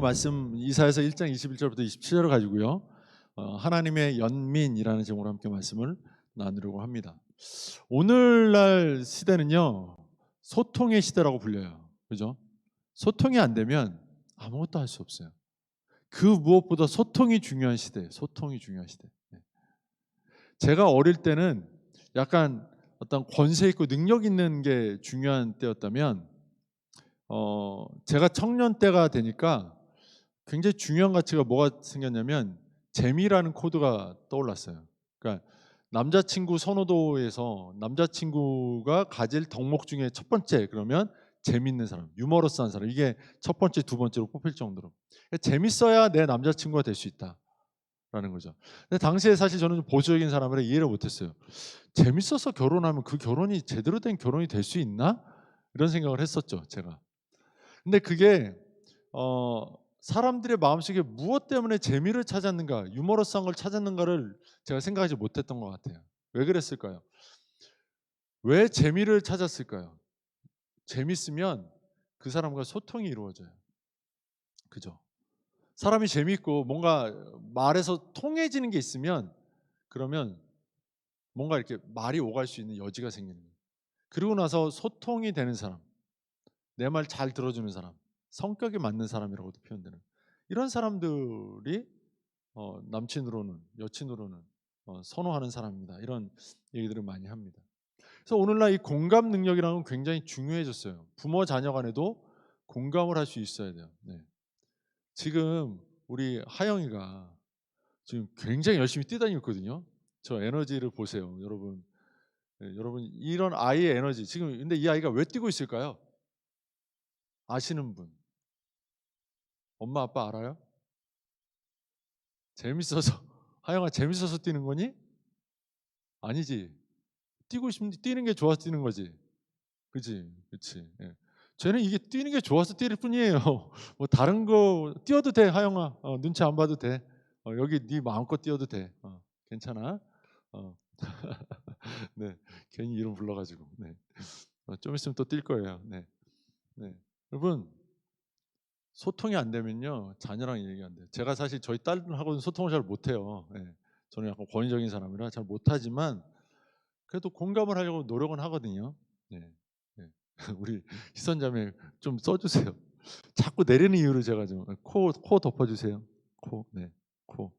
말씀 이사야서 1장 21절부터 27절을 가지고요. 하나님의 연민이라는 제목으로 함께 말씀을 나누려고 합니다. 오늘날 시대는요. 소통의 시대라고 불려요. 그죠? 소통이 안 되면 아무것도 할 수 없어요. 그 무엇보다 소통이 중요한 시대예요. 소통이 중요한 시대. 제가 어릴 때는 약간 어떤 권세 있고 능력 있는 게 중요한 때였다면 제가 청년 때가 되니까 굉장히 중요한 가치가 뭐가 생겼냐면 재미라는 코드가 떠올랐어요. 그러니까 남자친구 선호도에서 남자친구가 가질 덕목 중에 첫 번째 그러면 재밌는 사람, 유머러스한 사람, 이게 첫 번째, 두 번째로 뽑힐 정도로 재밌어야 내 남자친구가 될 수 있다라는 거죠. 근데 당시에 사실 저는 좀 보수적인 사람이라 이해를 못했어요. 재밌어서 결혼하면 그 결혼이 제대로 된 결혼이 될 수 있나? 이런 생각을 했었죠, 제가. 근데 그게 사람들의 마음속에 무엇 때문에 재미를 찾았는가, 유머러스한 걸 찾았는가를 제가 생각하지 못했던 것 같아요. 왜 그랬을까요? 왜 재미를 찾았을까요? 재밌으면 그 사람과 소통이 이루어져요. 그죠? 사람이 재밌고 뭔가 말에서 통해지는 게 있으면 그러면 뭔가 이렇게 말이 오갈 수 있는 여지가 생기는 거예요. 그리고 나서 소통이 되는 사람, 내 말 잘 들어주는 사람, 성격이 맞는 사람이라고도 표현되는 이런 사람들이 남친으로는 여친으로는 선호하는 사람입니다. 이런 얘기들을 많이 합니다. 그래서 오늘날 이 공감 능력이라는 건 굉장히 중요해졌어요. 부모 자녀 간에도 공감을 할 수 있어야 돼요. 네. 지금 우리 하영이가 지금 굉장히 열심히 뛰다니고 있거든요. 저 에너지를 보세요, 여러분. 네, 여러분 이런 아이의 에너지 지금 근데 이 아이가 왜 뛰고 있을까요? 아시는 분, 엄마 아빠 알아요? 재밌어서 하영아 재밌어서 뛰는 거니? 아니지. 뛰고 싶은 뛰는 게 좋아서 뛰는 거지. 그지, 그렇지. 예. 쟤는 이게 뛰는 게 좋아서 뛸 뿐이에요. 뭐 다른 거 뛰어도 돼, 하영아. 눈치 안 봐도 돼. 여기 네 마음껏 뛰어도 돼. 괜찮아. 어. 네, 괜히 이름 불러가지고. 네. 좀 있으면 또 뛸 거예요. 네, 네. 여러분 소통이 안 되면요 자녀랑 얘기 안 돼요. 제가 사실 저희 딸하고는 소통을 잘 못해요. 네. 저는 약간 권위적인 사람이라 잘 못하지만 그래도 공감을 하려고 노력은 하거든요. 네. 네. 우리 희선자매 좀 써주세요. 자꾸 내리는 이유를 제가 좀 코 덮어주세요. 코, 네, 코.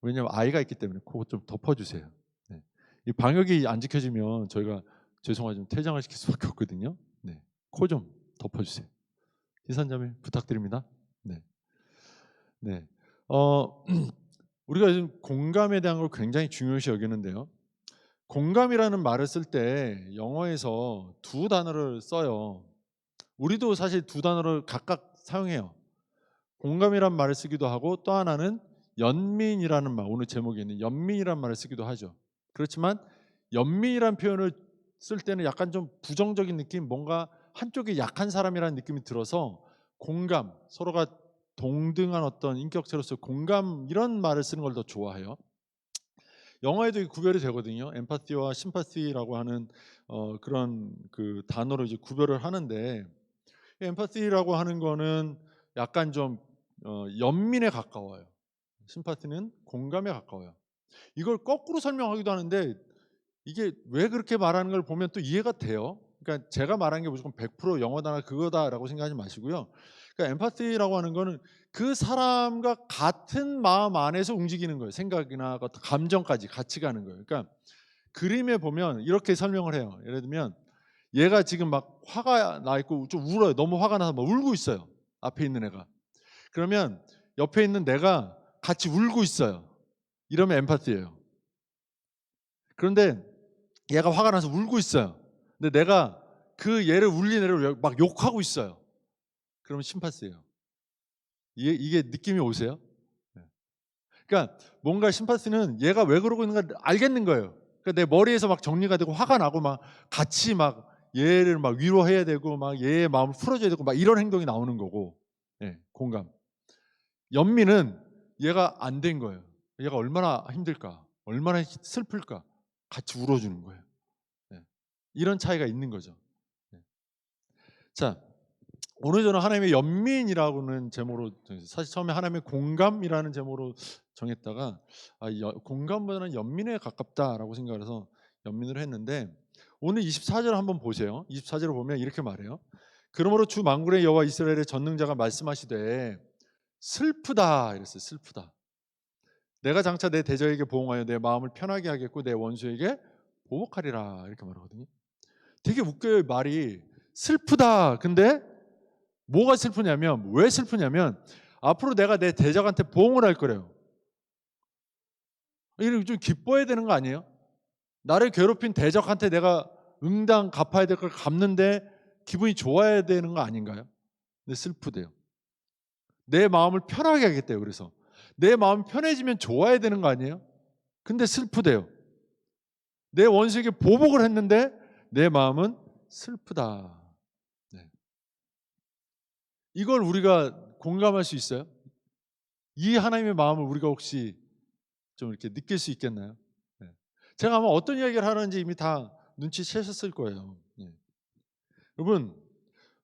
왜냐하면 아이가 있기 때문에 코 좀 덮어주세요. 네. 이 방역이 안 지켜지면 저희가 죄송하지만 퇴장을 시킬 수밖에 없거든요. 네, 코 좀 덮어주세요. 희선자매 부탁드립니다. 네, 네. 우리가 요즘 공감에 대한 걸 굉장히 중요시 여기는데요. 공감이라는 말을 쓸 때 영어에서 두 단어를 써요. 우리도 사실 두 단어를 각각 사용해요. 공감이란 말을 쓰기도 하고 또 하나는 연민이라는 말, 오늘 제목에 있는 연민이라는 말을 쓰기도 하죠. 그렇지만 연민이라는 표현을 쓸 때는 약간 좀 부정적인 느낌, 뭔가 한쪽이 약한 사람이라는 느낌이 들어서 공감, 서로가 동등한 어떤 인격체로서 공감 이런 말을 쓰는 걸 더 좋아해요. 영어에도 구별이 되거든요. 엠파티와 심파티라고 하는 그런 그 단어로 이제 구별을 하는데 엠파티라고 하는 거는 약간 좀 연민에 가까워요. 심파티는 공감에 가까워요. 이걸 거꾸로 설명하기도 하는데 이게 왜 그렇게 말하는 걸 보면 또 이해가 돼요. 그러니까 제가 말한 게 무조건 100% 영어다 그거다라고 생각하지 마시고요. 그러니까 엠파티라고 하는 거는 그 사람과 같은 마음 안에서 움직이는 거예요. 생각이나 어떤 감정까지 같이 가는 거예요. 그러니까 그림에 보면 이렇게 설명을 해요. 예를 들면 얘가 지금 막 화가 나 있고 좀 울어요. 너무 화가 나서 막 울고 있어요. 앞에 있는 애가. 그러면 옆에 있는 내가 같이 울고 있어요. 이러면 엠파티예요. 그런데 얘가 화가 나서 울고 있어요. 근데 내가 그 얘를 울린 애를 막 욕하고 있어요. 그러면 심파스예요. 이게 느낌이 오세요? 네. 그러니까 뭔가 심파스는 얘가 왜 그러고 있는가 알겠는 거예요. 그러니까 내 머리에서 막 정리가 되고 화가 나고 막 같이 막 얘를 막 위로해야 되고 막 얘의 마음을 풀어줘야 되고 막 이런 행동이 나오는 거고, 네, 공감. 연민은 얘가 안 된 거예요. 얘가 얼마나 힘들까, 얼마나 슬플까, 같이 울어주는 거예요. 네. 이런 차이가 있는 거죠. 네. 자, 오늘 저는 하나님의 연민이라고는 제목으로 정했어요. 사실 처음에 하나님의 공감이라는 제목으로 정했다가 공감보다는 연민에 가깝다라고 생각을 해서 연민을 했는데, 오늘 24절 한번 보세요. 24절을 보면 이렇게 말해요. 그러므로 주 만군의 여호와 이스라엘의 전능자가 말씀하시되 슬프다 이랬어요. 슬프다. 내가 장차 내 대적에게 보응하여 내 마음을 편하게 하겠고 내 원수에게 보복하리라 이렇게 말하거든요. 되게 웃겨요 말이. 슬프다. 근데 뭐가 슬프냐면, 왜 슬프냐면 앞으로 내가 내 대적한테 보응을 할 거래요. 이런 좀 기뻐해야 되는 거 아니에요? 나를 괴롭힌 대적한테 내가 응당 갚아야 될 걸 갚는데 기분이 좋아야 되는 거 아닌가요? 근데 슬프대요. 내 마음을 편하게 하겠대요. 그래서 내 마음 편해지면 좋아야 되는 거 아니에요? 근데 슬프대요. 내 원수에게 보복을 했는데 내 마음은 슬프다. 네. 이걸 우리가 공감할 수 있어요? 이 하나님의 마음을 우리가 혹시 좀 이렇게 느낄 수 있겠나요? 네. 제가 아마 어떤 이야기를 하는지 이미 다 눈치채셨을 거예요. 네. 여러분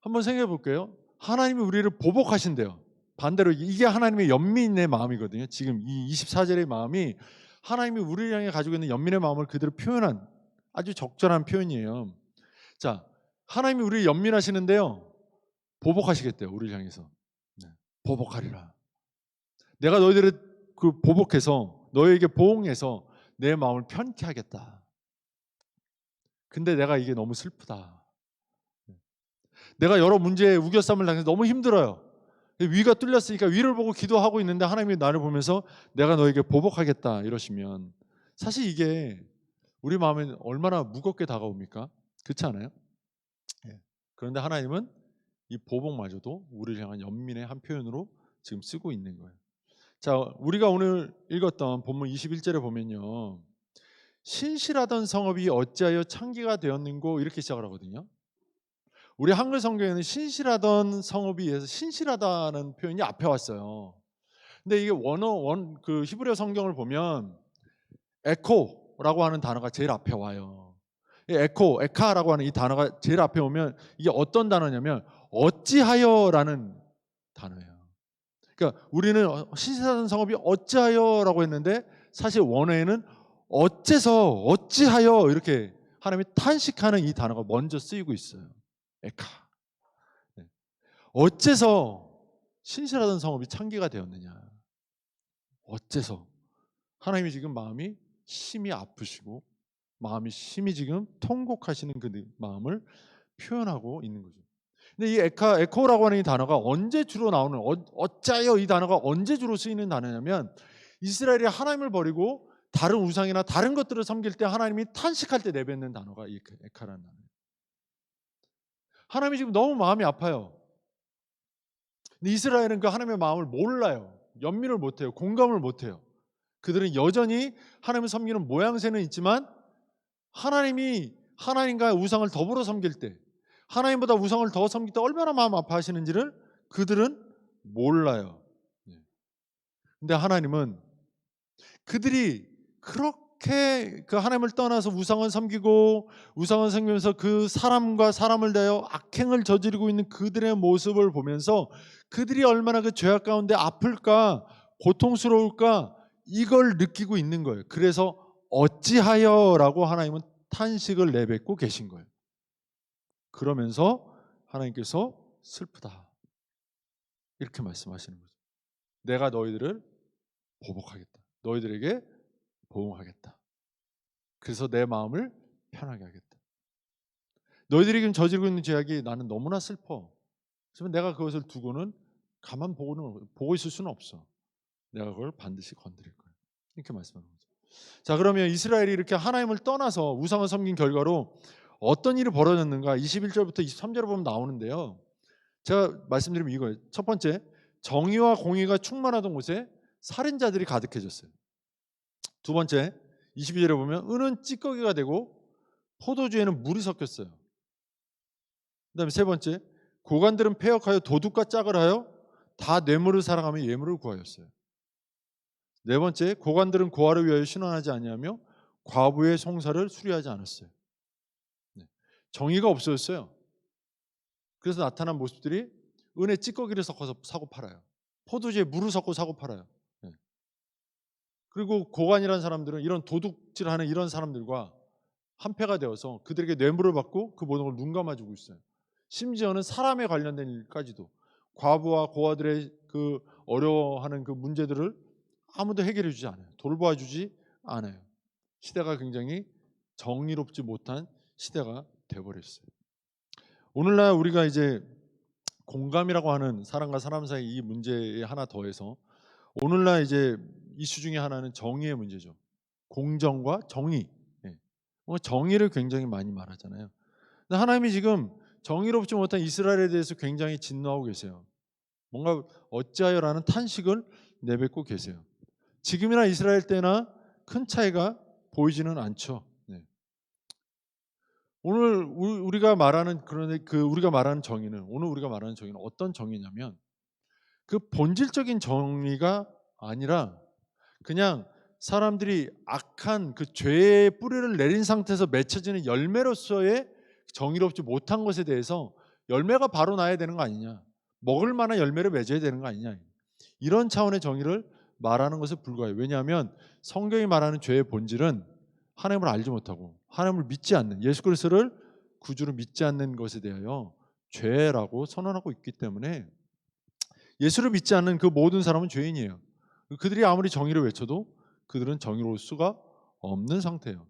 한번 생각해 볼게요. 하나님이 우리를 보복하신대요. 반대로 이게 하나님의 연민의 마음이거든요. 지금 이 24절의 마음이 하나님이 우리를 향해 가지고 있는 연민의 마음을 그대로 표현한 아주 적절한 표현이에요. 자, 하나님이 우리를 연민하시는데요. 보복하시겠대요. 우리를 향해서. 네. 보복하리라. 내가 너희들을 보복해서 너희에게 보응해서 내 마음을 편케 하겠다. 근데 내가 이게 너무 슬프다. 내가 여러 문제에 우겨쌈을 당해서 너무 힘들어요. 위가 뚫렸으니까 위를 보고 기도하고 있는데 하나님이 나를 보면서 내가 너에게 보복하겠다 이러시면 사실 이게 우리 마음에 얼마나 무겁게 다가옵니까? 그렇지 않아요? 예. 그런데 하나님은 이 보복마저도 우리를 향한 연민의 한 표현으로 지금 쓰고 있는 거예요. 자, 우리가 오늘 읽었던 본문 21절에 보면요. 신실하던 성읍이 어찌하여 창기가 되었는고 이렇게 시작을 하거든요. 우리 한글 성경에는 신실하던 성읍이에서 신실하다는 표현이 앞에 왔어요. 근데 이게 그 히브리어 성경을 보면 에코라고 하는 단어가 제일 앞에 와요. 이 에카라고 하는 이 단어가 제일 앞에 오면 이게 어떤 단어냐면 어찌하여라는 단어예요. 그러니까 우리는 신실하던 성읍이 어찌하여라고 했는데 사실 원어에는 어찌하여 이렇게 하나님이 탄식하는 이 단어가 먼저 쓰이고 있어요. 에카. 네. 어째서 신실하던 성읍이 창기가 되었느냐? 어째서 하나님이 지금 마음이 심히 아프시고 마음이 심히 지금 통곡하시는 그 마음을 표현하고 있는 거죠. 근데 이 에코라고 하는 이 단어가 언제 주로 나오는 어짜요 이 단어가 언제 주로 쓰이는 단어냐면 이스라엘이 하나님을 버리고 다른 우상이나 다른 것들을 섬길 때 하나님이 탄식할 때 내뱉는 단어가 이 에카라는 단어예요. 하나님이 지금 너무 마음이 아파요. 근데 이스라엘은 그 하나님의 마음을 몰라요. 연민을 못해요. 공감을 못해요. 그들은 여전히 하나님을 섬기는 모양새는 있지만 하나님이 하나님과 우상을 더불어 섬길 때 하나님보다 우상을 더 섬길 때 얼마나 마음 아파하시는지를 그들은 몰라요. 근데 하나님은 그들이 그렇게 그 하나님을 떠나서 우상을 섬기고 우상을 섬기면서 그 사람과 사람을 대하여 악행을 저지르고 있는 그들의 모습을 보면서 그들이 얼마나 그 죄악 가운데 아플까 고통스러울까 이걸 느끼고 있는 거예요. 그래서 어찌하여라고 하나님은 탄식을 내뱉고 계신 거예요. 그러면서 하나님께서 슬프다 이렇게 말씀하시는 거죠. 내가 너희들을 보복하겠다. 너희들에게 보응하겠다. 그래서 내 마음을 편하게 하겠다. 너희들이 지금 저지르고 있는 죄악이 나는 너무나 슬퍼. 그러면 내가 그것을 두고는 가만 보고 있을 수는 없어. 내가 그걸 반드시 건드릴 거야. 이렇게 말씀하는 거죠. 자, 그러면 이스라엘이 이렇게 하나님을 떠나서 우상을 섬긴 결과로 어떤 일이 벌어졌는가? 21절부터 23절을 보면 나오는데요. 제가 말씀드리면 이거예요. 첫 번째, 정의와 공의가 충만하던 곳에 살인자들이 가득해졌어요. 두 번째, 22절에 보면 은은 찌꺼기가 되고 포도주에는 물이 섞였어요. 그 다음에 세 번째, 고관들은 패역하여 도둑과 짝을 하여 다 뇌물을 사랑하며 예물을 구하였어요. 네 번째, 고관들은 고아를 위하여 신원하지 아니하며 과부의 송사를 수리하지 않았어요. 정의가 없어졌어요. 그래서 나타난 모습들이 은에 찌꺼기를 섞어서 사고 팔아요. 포도주에 물을 섞고 사고 팔아요. 예. 그리고 고관이라는 사람들은 이런 도둑질하는 이런 사람들과 한패가 되어서 그들에게 뇌물을 받고 그 모든 걸 눈감아주고 있어요. 심지어는 사람에 관련된 일까지도 과부와 고아들의 그 어려워하는 그 문제들을 아무도 해결해 주지 않아요. 돌보아 주지 않아요. 시대가 굉장히 정의롭지 못한 시대가 돼버렸어요. 오늘날 우리가 이제 공감이라고 하는 사람과 사람 사이 이 문제에 하나 더해서 오늘날 이제 이슈 중에 하나는 정의의 문제죠. 공정과 정의. 예. 정의를 굉장히 많이 말하잖아요. 근데 하나님이 지금 정의롭지 못한 이스라엘에 대해서 굉장히 진노하고 계세요. 뭔가 어찌하여라는 탄식을 내뱉고 계세요. 지금이나 이스라엘 때나 큰 차이가 보이지는 않죠. 네. 오늘 우리가 말하는 우리가 말하는 정의는 오늘 우리가 말하는 정의는 어떤 정의냐면 그 본질적인 정의가 아니라 그냥 사람들이 악한 그 죄의 뿌리를 내린 상태에서 맺혀지는 열매로서의 정의롭지 못한 것에 대해서 열매가 바로 나야 되는 거 아니냐, 먹을 만한 열매를 맺어야 되는 거 아니냐, 이런 차원의 정의를 말하는 것에 불과해요. 왜냐하면 성경이 말하는 죄의 본질은 하나님을 알지 못하고 하나님을 믿지 않는, 예수 그리스도를 구주로 믿지 않는 것에 대하여 죄라고 선언하고 있기 때문에 예수를 믿지 않는 그 모든 사람은 죄인이에요. 그들이 아무리 정의를 외쳐도 그들은 정의로울 수가 없는 상태예요.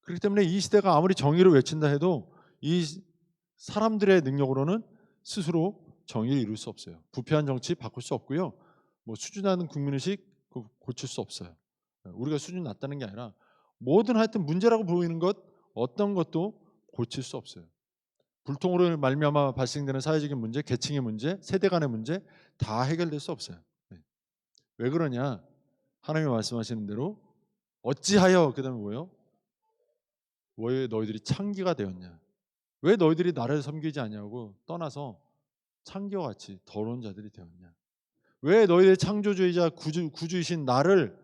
그렇기 때문에 이 시대가 아무리 정의를 외친다 해도 이 사람들의 능력으로는 스스로 정의를 이룰 수 없어요. 부패한 정치 바꿀 수 없고요. 뭐 수준하는 국민의식 고칠 수 없어요. 우리가 수준 낮다는 게 아니라 모든 하여튼 문제라고 보이는 것 어떤 것도 고칠 수 없어요. 불통으로 말미암아 발생되는 사회적인 문제, 계층의 문제, 세대 간의 문제 다 해결될 수 없어요. 왜 그러냐? 하나님이 말씀하시는 대로 어찌하여, 그다음에 뭐예요? 왜 너희들이 창기가 되었냐? 왜 너희들이 나를 섬기지 않냐고 떠나서 창기와 같이 더러운 자들이 되었냐? 왜 너희들의 창조주이자 구주이신 나를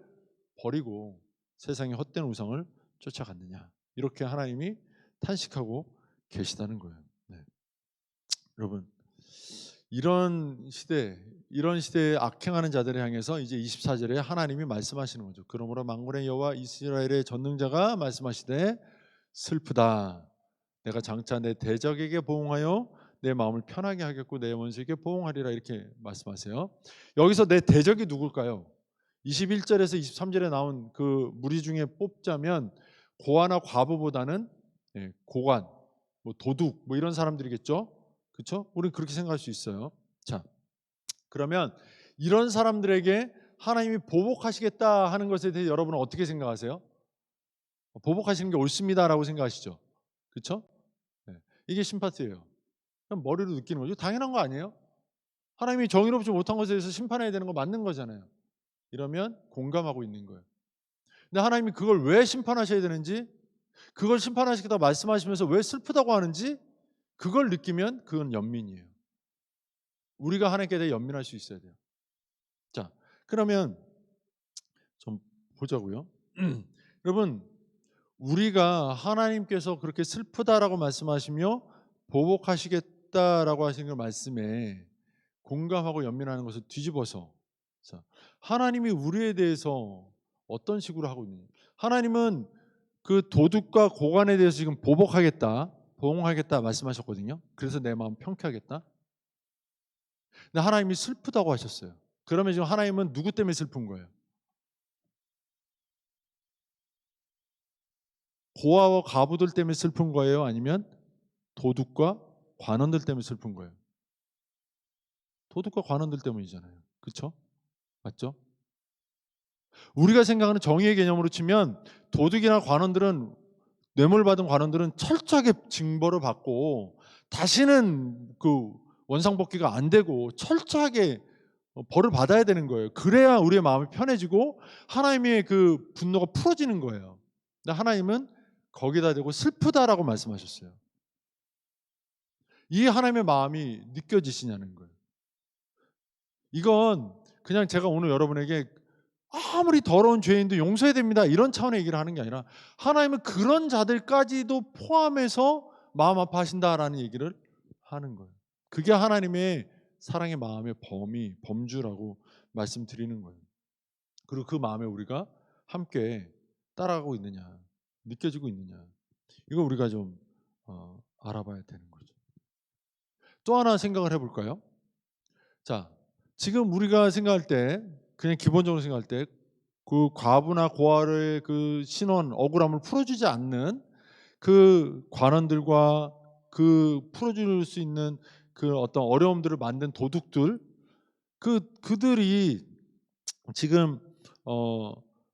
버리고 세상의 헛된 우상을 쫓아갔느냐? 이렇게 하나님이 탄식하고 계시다는 거예요. 네. 여러분, 이런 시대에 악행하는 자들을 향해서 이제 24절에 하나님이 말씀하시는 거죠. 그러므로 만군의 여호와 이스라엘의 전능자가 말씀하시되 슬프다. 내가 장차 내 대적에게 보응하여 내 마음을 편하게 하겠고 내 원수에게 보응하리라, 이렇게 말씀하세요. 여기서 내 대적이 누굴까요? 21절에서 23절에 나온 그 무리 중에 뽑자면 고아나 과부보다는 고관, 뭐 도둑, 뭐 이런 사람들이겠죠. 그렇죠? 우리는 그렇게 생각할 수 있어요. 자, 그러면 이런 사람들에게 하나님이 보복하시겠다 하는 것에 대해 여러분은 어떻게 생각하세요? 보복하시는 게 옳습니다라고 생각하시죠? 그렇죠? 이게 심파트예요. 그럼 머리로 느끼는 거죠. 당연한 거 아니에요? 하나님이 정의롭지 못한 것에 대해서 심판해야 되는 거 맞는 거잖아요. 이러면 공감하고 있는 거예요. 근데 하나님이 그걸 왜 심판하셔야 되는지, 그걸 심판하시겠다 말씀하시면서 왜 슬프다고 하는지 그걸 느끼면 그건 연민이에요. 우리가 하나님께 대해 연민할 수 있어야 돼요. 자, 그러면 좀 보자고요. 여러분, 우리가 하나님께서 그렇게 슬프다라고 말씀하시며 보복하시겠다라고 하시는 그 말씀에 공감하고 연민하는 것을 뒤집어서, 자, 하나님이 우리에 대해서 어떤 식으로 하고 있느냐. 하나님은 그 도둑과 고관에 대해서 지금 보복하겠다, 보응하겠다 말씀하셨거든요. 그래서 내 마음 평쾌하겠다. 근데 하나님이 슬프다고 하셨어요. 그러면 지금 하나님은 누구 때문에 슬픈 거예요? 고아와 과부들 때문에 슬픈 거예요? 아니면 도둑과 관원들 때문에 슬픈 거예요? 도둑과 관원들 때문이잖아요. 그렇죠? 맞죠? 우리가 생각하는 정의의 개념으로 치면 도둑이나 관원들은, 뇌물 받은 관원들은 철저하게 징벌을 받고 다시는 그 원상복귀가 안 되고 철저하게 벌을 받아야 되는 거예요. 그래야 우리의 마음이 편해지고 하나님의 그 분노가 풀어지는 거예요. 근데 하나님은 거기다 대고 슬프다라고 말씀하셨어요. 이 하나님의 마음이 느껴지시냐는 거예요. 이건 그냥 제가 오늘 여러분에게 아무리 더러운 죄인도 용서해야 됩니다, 이런 차원의 얘기를 하는 게 아니라 하나님은 그런 자들까지도 포함해서 마음 아파하신다라는 얘기를 하는 거예요. 그게 하나님의 사랑의 마음의 범주라고 말씀드리는 거예요. 그리고 그 마음에 우리가 함께 따라가고 있느냐, 느껴지고 있느냐, 이거 우리가 좀 알아봐야 되는 거죠. 또 하나 생각을 해볼까요? 자, 지금 우리가 생각할 때, 그냥 기본적으로 생각할 때, 그 과부나 고아의 그 신원, 억울함을 풀어주지 않는 그 관원들과 그 풀어줄 수 있는 그 어떤 어려움들을 만든 도둑들, 그들이 지금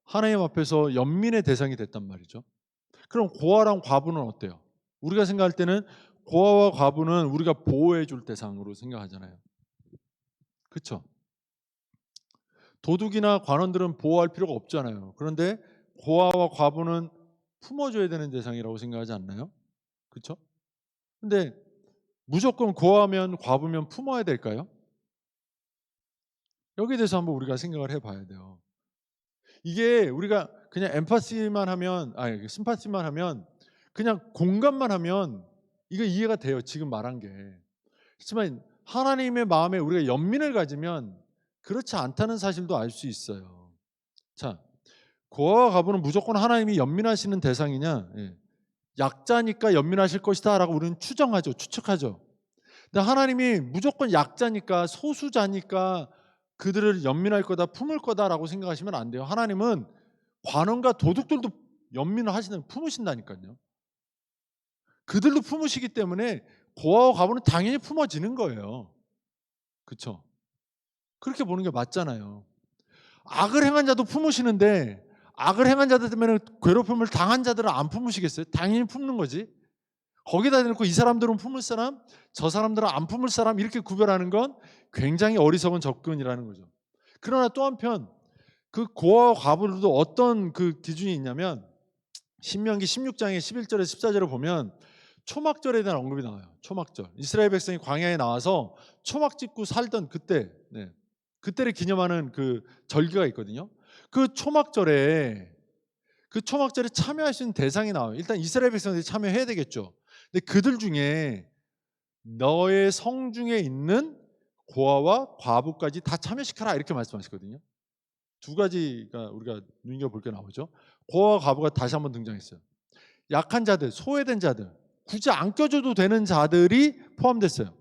하나님 앞에서 연민의 대상이 됐단 말이죠. 그럼 고아랑 과부는 어때요? 우리가 생각할 때는 고아와 과부는 우리가 보호해 줄 대상으로 생각하잖아요. 그렇죠? 도둑이나 관원들은 보호할 필요가 없잖아요. 그런데 고아와 과부는 품어줘야 되는 대상이라고 생각하지 않나요? 그렇죠? 근데 무조건 고아면 과부면 품어야 될까요? 여기에 대해서 한번 우리가 생각을 해봐야 돼요. 이게 우리가 그냥 엠파시만 하면, 아니 심파시만 하면, 그냥 공감만 하면 이거 이해가 돼요. 지금 말한 게. 그렇지만 하나님의 마음에 우리가 연민을 가지면 그렇지 않다는 사실도 알 수 있어요. 자, 고아와 과부는 무조건 하나님이 연민하시는 대상이냐? 예. 약자니까 연민하실 것이다 라고 우리는 추정하죠. 추측하죠. 근데 하나님이 무조건 약자니까, 소수자니까 그들을 연민할 거다, 품을 거다라고 생각하시면 안 돼요. 하나님은 관원과 도둑들도 연민을 하시는, 품으신다니까요. 그들도 품으시기 때문에 고아와 과부는 당연히 품어지는 거예요. 그렇죠? 그렇게 보는 게 맞잖아요. 악을 행한 자도 품으시는데 악을 행한 자들 때문에 괴롭힘을 당한 자들은 안 품으시겠어요? 당연히 품는 거지. 거기다 대놓고 이 사람들은 품을 사람, 저 사람들은 안 품을 사람, 이렇게 구별하는 건 굉장히 어리석은 접근이라는 거죠. 그러나 또 한편 그 고아와 과부들도 어떤 그 기준이 있냐면, 신명기 16장의 11절에 14절을 보면 초막절에 대한 언급이 나와요. 초막절. 이스라엘 백성이 광야에 나와서 초막 짓고 살던 그때, 그때를 기념하는 그 절기가 있거든요. 그 초막절에 참여할 수 있는 대상이 나와요. 일단 이스라엘 백성들이 참여해야 되겠죠. 근데 그들 중에 너의 성중에 있는 고아와 과부까지 다 참여시켜라, 이렇게 말씀하시거든요. 두 가지가 우리가 눈여겨볼 게 나오죠. 고아와 과부가 다시 한번 등장했어요. 약한 자들, 소외된 자들, 굳이 안 껴줘도 되는 자들이 포함됐어요.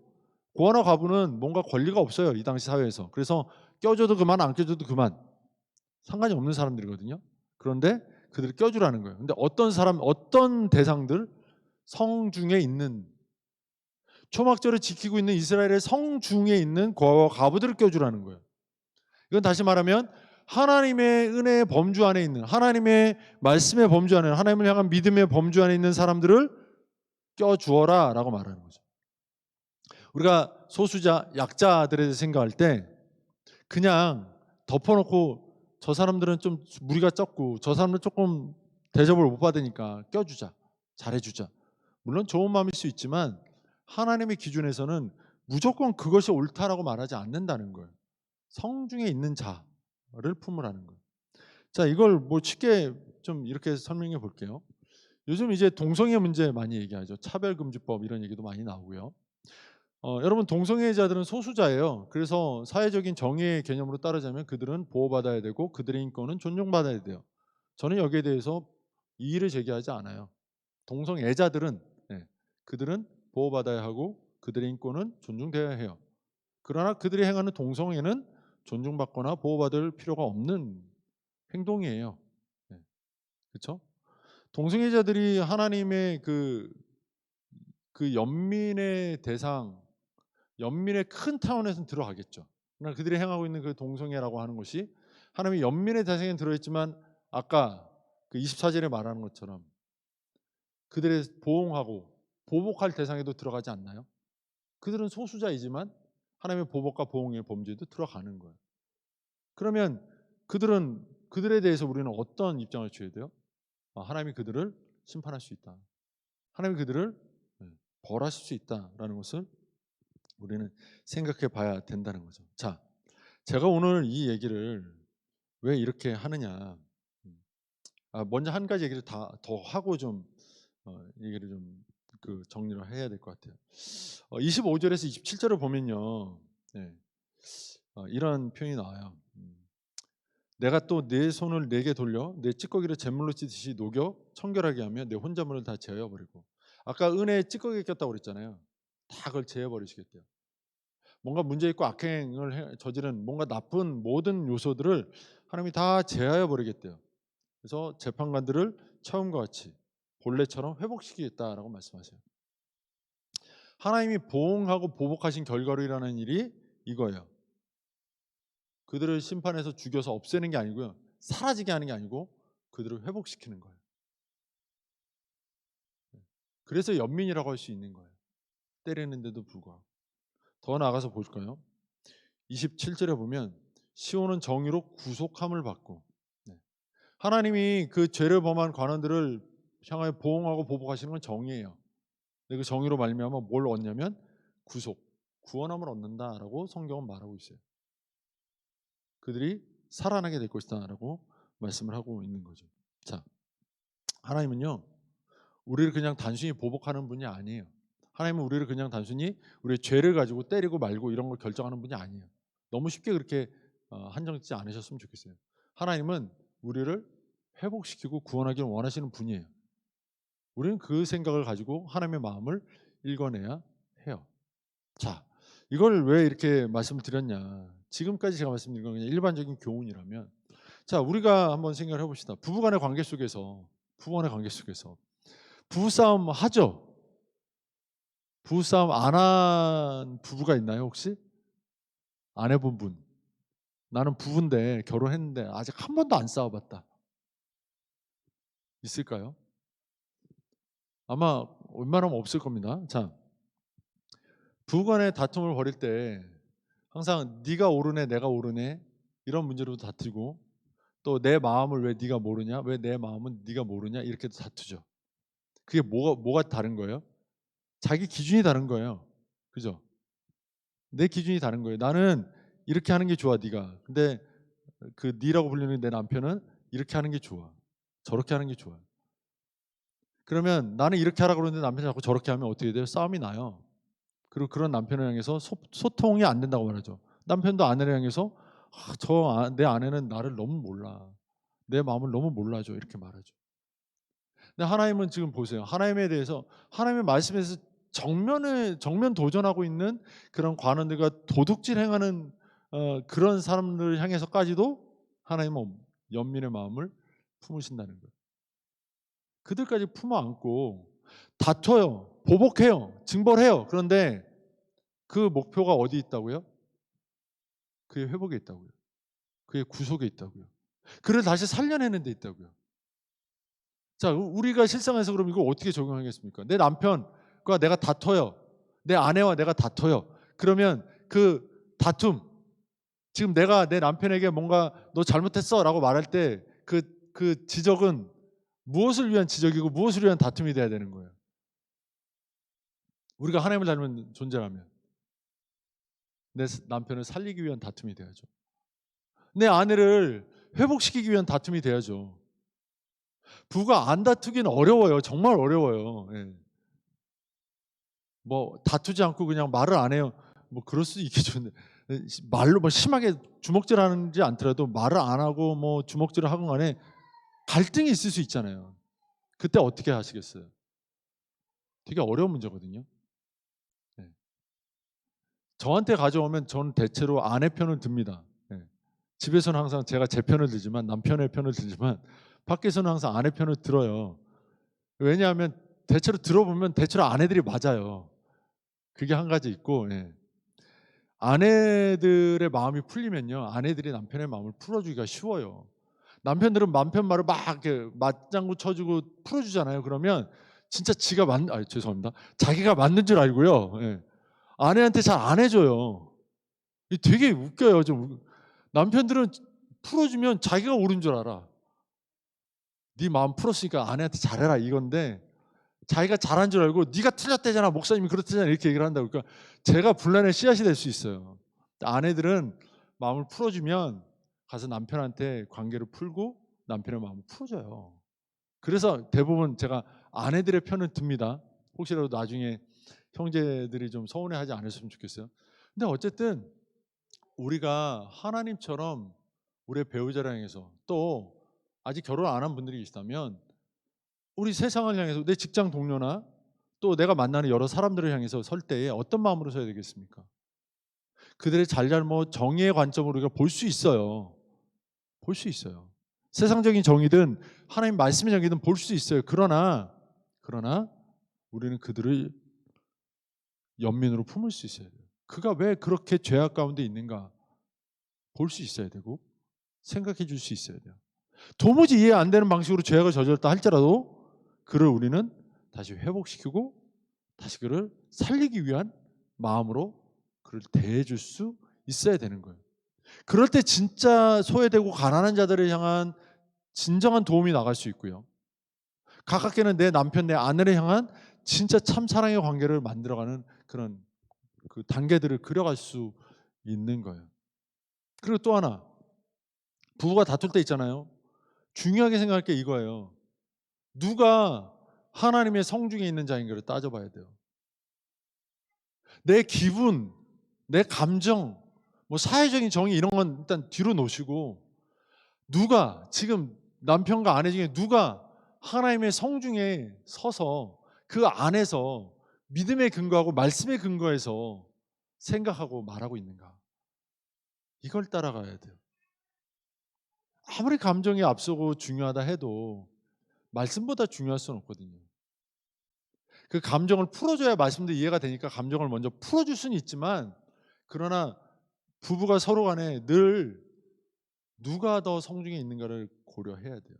고아나 과부는 뭔가 권리가 없어요, 이 당시 사회에서. 그래서 껴줘도 그만, 안 껴줘도 그만, 상관이 없는 사람들이거든요. 그런데 그들을 껴주라는 거예요. 근데 어떤 사람, 어떤 대상들, 성중에 있는, 초막절을 지키고 있는 이스라엘의 성중에 있는 고아와 과부들을 껴주라는 거예요. 이건 다시 말하면 하나님의 은혜의 범주 안에 있는, 하나님의 말씀의 범주 안에, 하나님을 향한 믿음의 범주 안에 있는 사람들을 껴주어라 라고 말하는 거죠. 우리가 소수자, 약자들에 대해서 생각할 때 그냥 덮어놓고 저 사람들은 좀 무리가 적고 저 사람은 조금 대접을 못 받으니까 껴주자, 잘해주자, 물론 좋은 마음일 수 있지만 하나님의 기준에서는 무조건 그것이 옳다라고 말하지 않는다는 거예요. 성중에 있는 자를 품으라는 거예요. 자, 이걸 뭐 쉽게 좀 이렇게 설명해 볼게요. 요즘 이제 동성애 문제 많이 얘기하죠. 차별금지법 이런 얘기도 많이 나오고요. 여러분, 동성애자들은 소수자예요. 그래서 사회적인 정의의 개념으로 따르자면 그들은 보호받아야 되고 그들의 인권은 존중받아야 돼요. 저는 여기에 대해서 이의를 제기하지 않아요. 동성애자들은, 그들은 보호받아야 하고 그들의 인권은 존중되어야 해요. 그러나 그들이 행하는 동성애는 존중받거나 보호받을 필요가 없는 행동이에요. 그렇죠? 동성애자들이 하나님의 그 연민의 대상, 연민의 큰 타원에서는 들어가겠죠. 그러나 그들이 행하고 있는 그 동성애라고 하는 것이 하나님의 연민의 대상에 들어있지만, 아까 그 24절에 말하는 것처럼 그들의 보응하고 보복할 대상에도 들어가지 않나요? 그들은 소수자이지만 하나님의 보복과 보응의 범죄에도 들어가는 거예요. 그러면 그들에 대해서 우리는 어떤 입장을 취해야 돼요? 하나님이 그들을 심판할 수 있다, 하나님이 그들을 벌하실 수 있다라는 것을 우리는 생각해 봐야 된다는 거죠. 자, 제가 오늘 이 얘기를 왜 이렇게 하느냐. 먼저 한 가지 얘기를 더 하고 좀 얘기를 좀 정리를 해야 될 것 같아요. 25절에서 27절을 보면요, 네. 이런 표현이 나와요. 내가 또 내 손을 내게 돌려 내 찌꺼기를 제물로 찢듯이 녹여 청결하게 하며 내 혼자물을 다 제어 버리고. 아까 은혜에 찌꺼기 꼈다고 그랬잖아요. 다 그걸 제어 버리시겠대요. 뭔가 문제 있고 악행을 저지른 뭔가 나쁜 모든 요소들을 하나님이 다 제하여 버리겠대요. 그래서 재판관들을 처음과 같이 본래처럼 회복시키겠다라고 말씀하세요. 하나님이 보응하고 보복하신 결과로 일어나는 일이 이거예요. 그들을 심판해서 죽여서 없애는 게 아니고요. 사라지게 하는 게 아니고 그들을 회복시키는 거예요. 그래서 연민이라고 할 수 있는 거예요. 때리는데도 불구하고. 더 나아가서 볼까요? 27절에 보면 시온은 정의로 구속함을 받고, 네. 하나님이 그 죄를 범한 관원들을 향하여 보응하고 보복하시는 건 정의예요. 그 정의로 말미암아 뭘 얻냐면 구속, 구원함을 얻는다라고 성경은 말하고 있어요. 그들이 살아나게 될 것이다라고 말씀을 하고 있는 거죠. 자, 하나님은요, 우리를 그냥 단순히 보복하는 분이 아니에요. 하나님은 우리를 그냥 단순히 우리의 죄를 가지고 때리고 말고 이런 걸 결정하는 분이 아니에요. 너무 쉽게 그렇게 한정짓지 않으셨으면 좋겠어요. 하나님은 우리를 회복시키고 구원하기를 원하시는 분이에요. 우리는 그 생각을 가지고 하나님의 마음을 읽어내야 해요. 자, 이걸 왜 이렇게 말씀을 드렸냐. 지금까지 제가 말씀드린 건 그냥 일반적인 교훈이라면, 자, 우리가 한번 생각을 해봅시다. 부부간의 관계 속에서, 부부싸움 하죠? 부부싸움 안 한 부부가 있나요, 혹시? 안 해본 분. 나는 부부인데, 결혼했는데 아직 한 번도 안 싸워봤다. 있을까요? 아마 웬만하면 없을 겁니다. 자, 부부간의 다툼을 벌일 때 항상 네가 옳으네, 내가 옳으네 이런 문제로 다투고, 또 내 마음을 왜 네가 모르냐, 왜 내 마음은 네가 모르냐 이렇게 다투죠. 그게 뭐가 다른 거예요? 자기 기준이 다른 거예요. 그죠? 내 기준이 다른 거예요. 나는 이렇게 하는 게 좋아, 네가. 근데 그 네라고 불리는 내 남편은 이렇게 하는 게 좋아. 저렇게 하는 게 좋아. 그러면 나는 이렇게 하라고 그러는데 남편이 자꾸 저렇게 하면 어떻게 돼요? 싸움이 나요. 그리고 그런 남편을 향해서 소통이 안 된다고 말하죠. 남편도 아내를 향해서 내 아내는 나를 너무 몰라. 내 마음을 너무 몰라줘. 이렇게 말하죠. 근데 하나님은 지금 보세요. 하나님에 대해서 하나님의 말씀에서 정면 도전하고 있는 그런 관원들과 도둑질 행하는 그런 사람들을 향해서까지도 하나님은 연민의 마음을 품으신다는 거예요. 그들까지 품어 안고 다퉈요, 보복해요, 징벌해요. 그런데 그 목표가 어디 있다고요? 그의 회복에 있다고요. 그의 구속에 있다고요. 그를 다시 살려내는 데 있다고요. 자, 우리가 실생활에서 그럼 이걸 어떻게 적용하겠습니까? 내 남편과 내가 다퉈요. 내 아내와 내가 다퉈요. 그러면 그 다툼, 지금 내가 내 남편에게 뭔가 너 잘못했어라고 말할 때 그 지적은 무엇을 위한 지적이고 무엇을 위한 다툼이 돼야 되는 거예요. 우리가 하나님을 닮은 존재라면 내 남편을 살리기 위한 다툼이 돼야죠. 내 아내를 회복시키기 위한 다툼이 돼야죠. 부가 안 다투기는 어려워요. 정말 어려워요. 예. 뭐 다투지 않고 그냥 말을 안 해요. 뭐 그럴 수도 있겠죠. 말로 뭐 심하게 주먹질하는지 않더라도 말을 안 하고 뭐 주먹질을 하건 간에 갈등이 있을 수 있잖아요. 그때 어떻게 하시겠어요? 되게 어려운 문제거든요. 네. 저한테 가져오면 저는 대체로 아내 편을 듭니다. 네. 집에서는 항상 제가 제 편을 들지만 남편의 편을 들지만 밖에서는 항상 아내 편을 들어요. 왜냐하면 대체로 들어보면 대체로 아내들이 맞아요. 그게 한 가지 있고, 예. 아내들의 마음이 풀리면요, 아내들이 남편의 마음을 풀어주기가 쉬워요. 남편들은 남편 말을 막 이렇게 맞장구 쳐주고 풀어주잖아요. 그러면 진짜 죄송합니다. 자기가 맞는 줄 알고요. 예. 아내한테 잘 안 해줘요. 되게 웃겨요. 남편들은 풀어주면 자기가 옳은 줄 알아. 네 마음 풀었으니까 아내한테 잘해라 이건데 자기가 잘한 줄 알고 네가 틀렸대잖아, 목사님이 그렇대잖아 이렇게 얘기를 한다고. 그러니까 제가 분란의 씨앗이 될 수 있어요. 아내들은 마음을 풀어주면 가서 남편한테 관계를 풀고 남편의 마음을 풀어줘요. 그래서 대부분 제가 아내들의 편을 듭니다. 혹시라도 나중에 형제들이 좀 서운해하지 않으셨으면 좋겠어요. 근데 어쨌든 우리가 하나님처럼 우리의 배우자를 향해서 또 아직 결혼 안 한 분들이 계시다면 우리 세상을 향해서 내 직장 동료나 또 내가 만나는 여러 사람들을 향해서 설 때에 어떤 마음으로 서야 되겠습니까? 그들의 잘잘못 정의의 관점으로 우리가 볼 수 있어요. 볼 수 있어요. 세상적인 정의든 하나님 말씀의 정의든 볼 수 있어요. 그러나 우리는 그들을 연민으로 품을 수 있어야 돼요. 그가 왜 그렇게 죄악 가운데 있는가 볼 수 있어야 되고 생각해 줄 수 있어야 돼요. 도무지 이해 안 되는 방식으로 죄악을 저질렀다 할지라도 그를 우리는 다시 회복시키고 다시 그를 살리기 위한 마음으로 그를 대해 줄 수 있어야 되는 거예요. 그럴 때 진짜 소외되고 가난한 자들을 향한 진정한 도움이 나갈 수 있고요. 가깝게는 내 남편, 내 아내를 향한 진짜 참 사랑의 관계를 만들어가는 그런 그 단계들을 그려갈 수 있는 거예요. 그리고 또 하나, 부부가 다툴 때 있잖아요. 중요하게 생각할 게 이거예요. 누가 하나님의 성중에 있는 자인가를 따져봐야 돼요. 내 기분, 내 감정, 뭐 사회적인 정의 이런 건 일단 뒤로 놓으시고 누가 지금 남편과 아내 중에 누가 하나님의 성중에 서서 그 안에서 믿음의 근거하고 말씀의 근거에서 생각하고 말하고 있는가? 이걸 따라가야 돼요. 아무리 감정이 앞서고 중요하다 해도 말씀보다 중요할 수는 없거든요. 그 감정을 풀어줘야 말씀도 이해가 되니까 감정을 먼저 풀어줄 수는 있지만 그러나 부부가 서로 간에 늘 누가 더 성중에 있는가를 고려해야 돼요.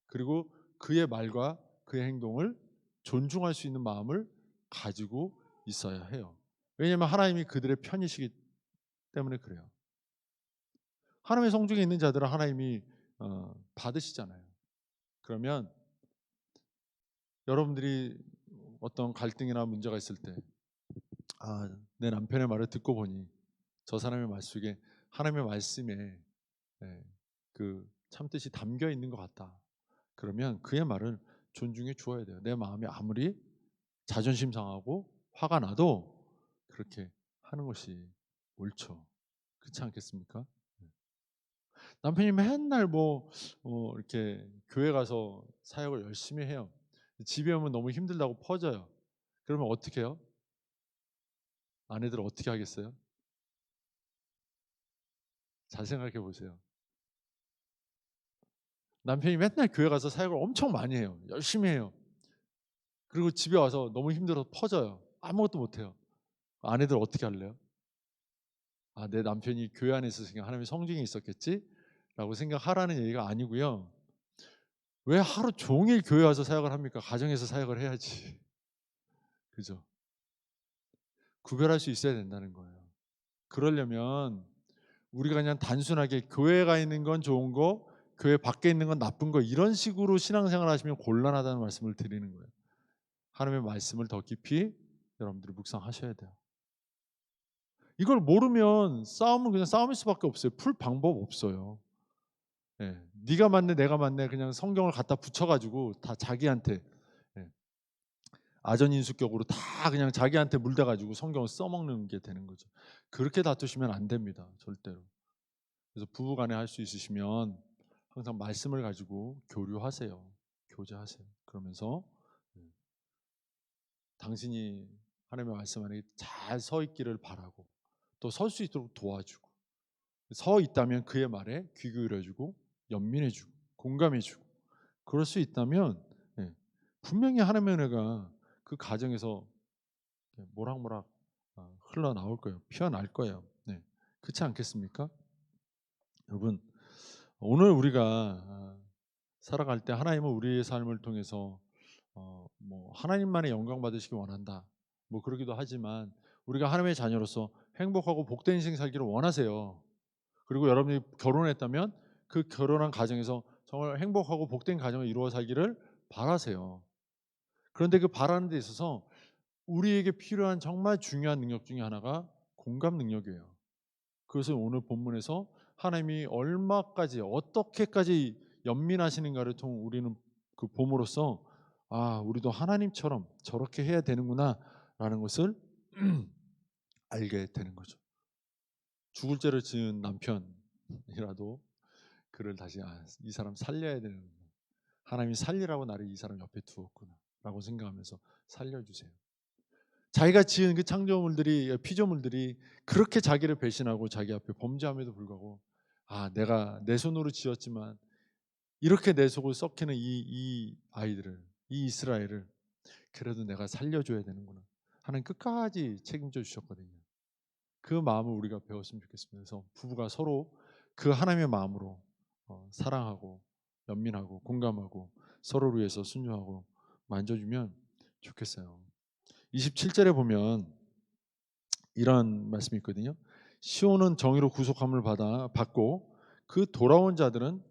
그리고 그의 말과 그의 행동을 존중할 수 있는 마음을 가지고 있어야 해요. 왜냐하면 하나님이 그들의 편이시기 때문에 그래요. 하나님의 성중에 있는 자들은 하나님이 받으시잖아요. 그러면 여러분들이 어떤 갈등이나 문제가 있을 때 내 남편의 말을 듣고 보니 저 사람의 말 속에 하나님의 말씀에 그 참뜻이 담겨 있는 것 같다. 그러면 그의 말을 존중해 주어야 돼요. 내 마음이 아무리 자존심 상하고 화가 나도 그렇게 하는 것이 옳죠. 그렇지 않겠습니까? 남편이 맨날 이렇게 교회 가서 사역을 열심히 해요. 집에 오면 너무 힘들다고 퍼져요. 그러면 어떻게 해요? 아내들 어떻게 하겠어요? 잘 생각해 보세요. 남편이 맨날 교회 가서 사역을 엄청 많이 해요. 열심히 해요. 그리고 집에 와서 너무 힘들어서 퍼져요. 아무것도 못 해요. 아내들 어떻게 할래요? 내 남편이 교회 안에 있었으니까 하나님의 성중에 있었겠지라고 생각하라는 얘기가 아니고요. 왜 하루 종일 교회 와서 사역을 합니까? 가정에서 사역을 해야지. 그죠? 구별할 수 있어야 된다는 거예요. 그러려면 우리가 그냥 단순하게 교회 가 있는 건 좋은 거, 교회 밖에 있는 건 나쁜 거 이런 식으로 신앙생활 하시면 곤란하다는 말씀을 드리는 거예요. 하나님의 말씀을 더 깊이 여러분들이 묵상하셔야 돼요. 이걸 모르면 싸움은 그냥 싸움일 수밖에 없어요. 풀 방법 없어요. 예. 네가 맞네, 내가 맞네. 그냥 성경을 갖다 붙여가지고 다 자기한테 예. 아전인수격으로 다 그냥 자기한테 물대가지고 성경을 써먹는 게 되는 거죠. 그렇게 다투시면 안 됩니다. 절대로. 그래서 부부간에 할 수 있으시면 항상 말씀을 가지고 교류하세요. 교제하세요. 그러면서 당신이 하나님의 말씀 안에 잘 서 있기를 바라고 또 설 수 있도록 도와주고 서 있다면 그의 말에 귀 기울여주고 연민해주고 공감해주고 그럴 수 있다면 분명히 하나님의 은혜가 그 가정에서 모락모락 흘러나올 거예요. 피어날 거예요. 네. 그렇지 않겠습니까? 여러분 오늘 우리가 살아갈 때 하나님은 우리의 삶을 통해서 하나님만의 영광 받으시기 원한다. 그러기도 하지만 우리가 하나님의 자녀로서 행복하고 복된 인생 살기를 원하세요. 그리고 여러분이 결혼했다면 그 결혼한 가정에서 정말 행복하고 복된 가정을 이루어 살기를 바라세요. 그런데 그 바라는 데 있어서 우리에게 필요한 정말 중요한 능력 중에 하나가 공감 능력이에요. 그것을 오늘 본문에서 하나님이 얼마까지 어떻게까지 연민하시는가를 통 우리는 그 봄으로써 우리도 하나님처럼 저렇게 해야 되는구나라는 것을 알게 되는 거죠. 죽을 죄를 지은 남편이라도 그를 다시 이 사람 살려야 되는, 하나님이 살리라고 나를 이 사람 옆에 두었구나라고 생각하면서 살려주세요. 자기가 지은 그 창조물들이, 피조물들이 그렇게 자기를 배신하고 자기 앞에 범죄함에도 불구하고 내가 내 손으로 지었지만 이렇게 내 속을 썩히는 이 아이들을, 이 이스라엘을 그래도 내가 살려줘야 되는구나 하는 끝까지 책임져 주셨거든요. 그 마음을 우리가 배웠으면 좋겠습니다. 그래서 부부가 서로 그 하나님의 마음으로 사랑하고 연민하고 공감하고 서로를 위해서 순종하고 만져주면 좋겠어요. 27절에 보면 이런 말씀이 있거든요. 시온은 정의로 구속함을 받고 그 돌아온 자들은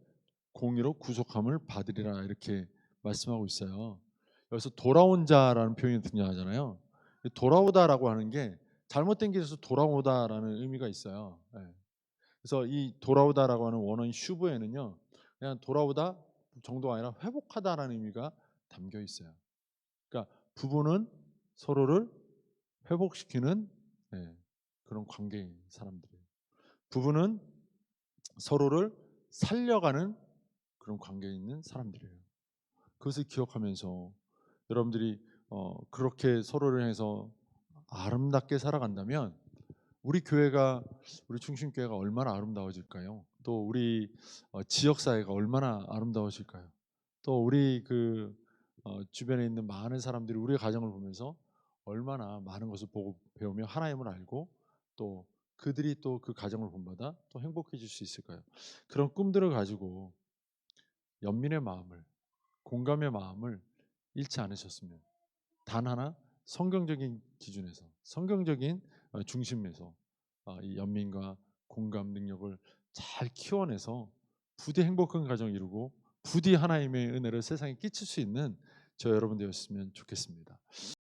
공의로 구속함을 받으리라, 이렇게 말씀하고 있어요. 여기서 돌아온 자라는 표현이 등장하잖아요. 돌아오다라고 하는 게 잘못된 길에서 돌아오다라는 의미가 있어요. 예. 그래서 이 돌아오다라고 하는 원어인 슈브에는요, 그냥 돌아오다 정도가 아니라 회복하다라는 의미가 담겨 있어요. 그러니까 부부는 서로를 회복시키는, 예, 그런 관계인 사람들이에요. 부부는 서로를 살려가는 그런 관계에 있는 사람들이에요. 그것을 기억하면서 여러분들이 그렇게 서로를 향해서 아름답게 살아간다면 우리 교회가, 우리 충신교회가 얼마나 아름다워질까요? 또 우리 지역 사회가 얼마나 아름다워질까요? 또 우리 주변에 있는 많은 사람들이 우리의 가정을 보면서 얼마나 많은 것을 보고 배우며 하나님을 알고 또 그들이 또 그 가정을 본받아 또 행복해질 수 있을까요? 그런 꿈들을 가지고 연민의 마음을, 공감의 마음을 잃지 않으셨으면, 단 하나 성경적인 기준에서, 성경적인 중심에서 이 연민과 공감 능력을 잘 키워내서 부디 행복한 가정 이루고 부디 하나님의 은혜를 세상에 끼칠 수 있는 저 여러분 되었으면 좋겠습니다.